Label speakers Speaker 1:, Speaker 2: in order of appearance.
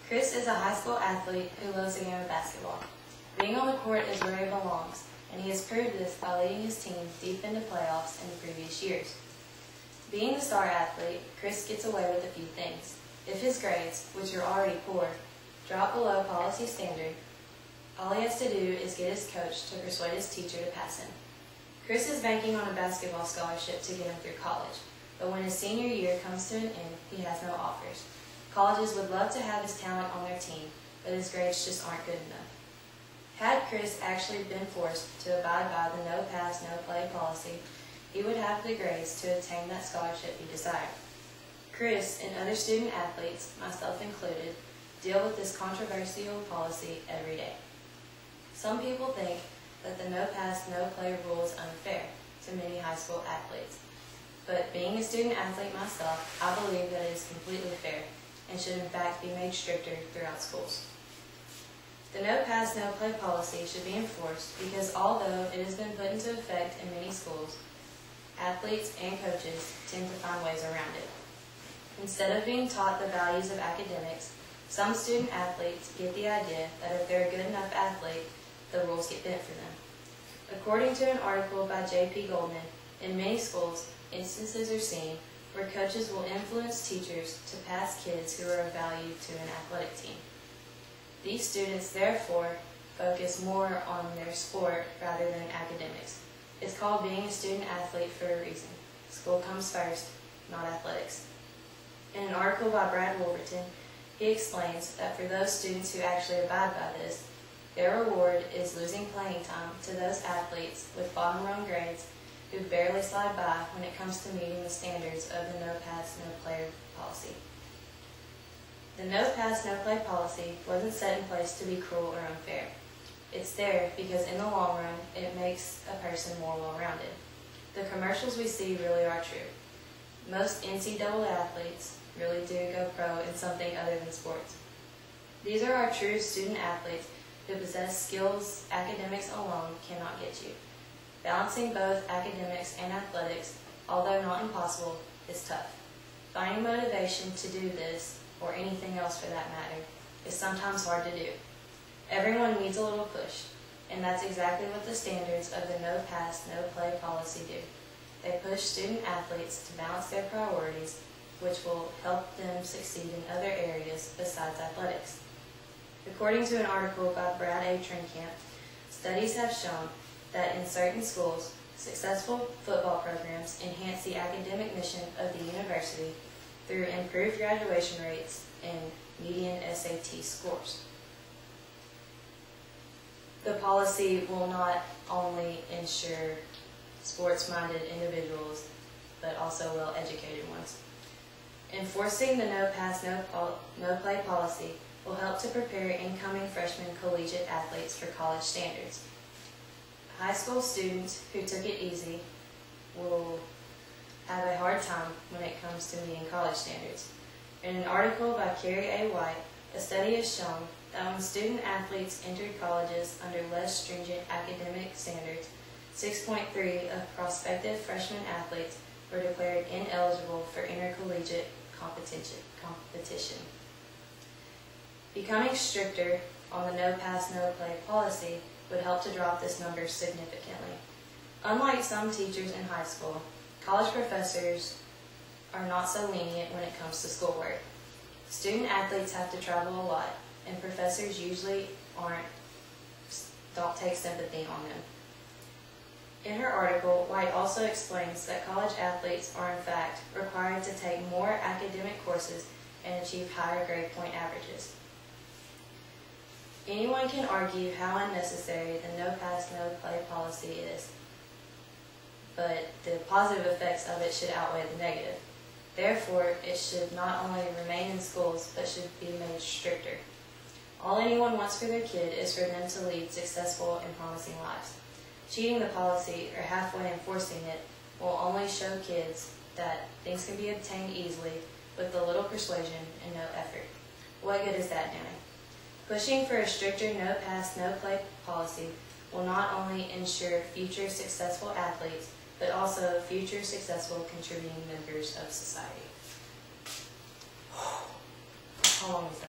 Speaker 1: Chris is a high school athlete who loves the game of basketball. Being on the court is where he belongs, and he has proved this by leading his team deep into playoffs in previous years. Being the star athlete, Chris gets away with a few things. If his grades, which are already poor, drop below policy standard, all he has to do is get his coach to persuade his teacher to pass him. Chris is banking on a basketball scholarship to get him through college, but when his senior year comes to an end, he has no offers. Colleges would love to have his talent on their team, but his grades just aren't good enough. Had Chris actually been forced to abide by the no pass, no play policy, he would have the grades to attain that scholarship he desired. Chris and other student athletes, myself included, deal with this controversial policy every day. Some people think that the no pass, no play rule is unfair to many high school athletes. But being a student athlete myself, I believe that it is completely fair and should in fact be made stricter throughout schools. The no pass, no play policy should be enforced because although it has been put into effect in many schools, athletes and coaches tend to find ways around it. Instead of being taught the values of academics, some student athletes get the idea that if they're a good enough athlete, the rules get bent for them. According to an article by J.P. Goldman, in many schools, instances are seen where coaches will influence teachers to pass kids who are of value to an athletic team. These students, therefore, focus more on their sport rather than academics. It's called being a student athlete for a reason. School comes first, not athletics. In an article by Brad Wolverton, he explains that for those students who actually abide by this, their reward is losing playing time to those athletes with bottom-rung grades who barely slide by when it comes to meeting the standards of the no pass, no play policy. The no pass, no play policy wasn't set in place to be cruel or unfair. It's there because in the long run, it makes a person more well-rounded. The commercials we see really are true. Most NCAA athletes really do go pro in something other than sports. These are our true student athletes who possess skills academics alone cannot get you. Balancing both academics and athletics, although not impossible, is tough. Finding motivation to do this, or anything else for that matter, is sometimes hard to do. Everyone needs a little push, and that's exactly what the standards of the no pass, no play policy do. They push student athletes to balance their priorities, which will help them succeed in other areas besides athletics. According to an article by Brad A. Trinkamp, studies have shown that in certain schools, successful football programs enhance the academic mission of the university through improved graduation rates and median SAT scores. The policy will not only ensure sports-minded individuals, but also well-educated ones. Enforcing the no pass, no play policy will help to prepare incoming freshman collegiate athletes for college standards. High school students who took it easy will have a hard time when it comes to meeting college standards. In an article by Carrie A. White, a study has shown that when student athletes entered colleges under less stringent academic standards, 6.3 of prospective freshman athletes were declared ineligible for intercollegiate competition. Becoming stricter on the no pass, no play policy would help to drop this number significantly. Unlike some teachers in high school, college professors are not so lenient when it comes to schoolwork. Student athletes have to travel a lot, and professors usually don't take sympathy on them. In her article, White also explains that college athletes are in fact required to take more academic courses and achieve higher grade point averages. Anyone can argue how unnecessary the no pass, no play policy is, but the positive effects of it should outweigh the negative. Therefore, it should not only remain in schools, but should be made stricter. All anyone wants for their kid is for them to lead successful and promising lives. Cheating the policy or halfway enforcing it will only show kids that things can be obtained easily with a little persuasion and no effort. What good is that doing? Pushing for a stricter no pass, no play policy will not only ensure future successful athletes, but also future successful contributing members of society. How long is that?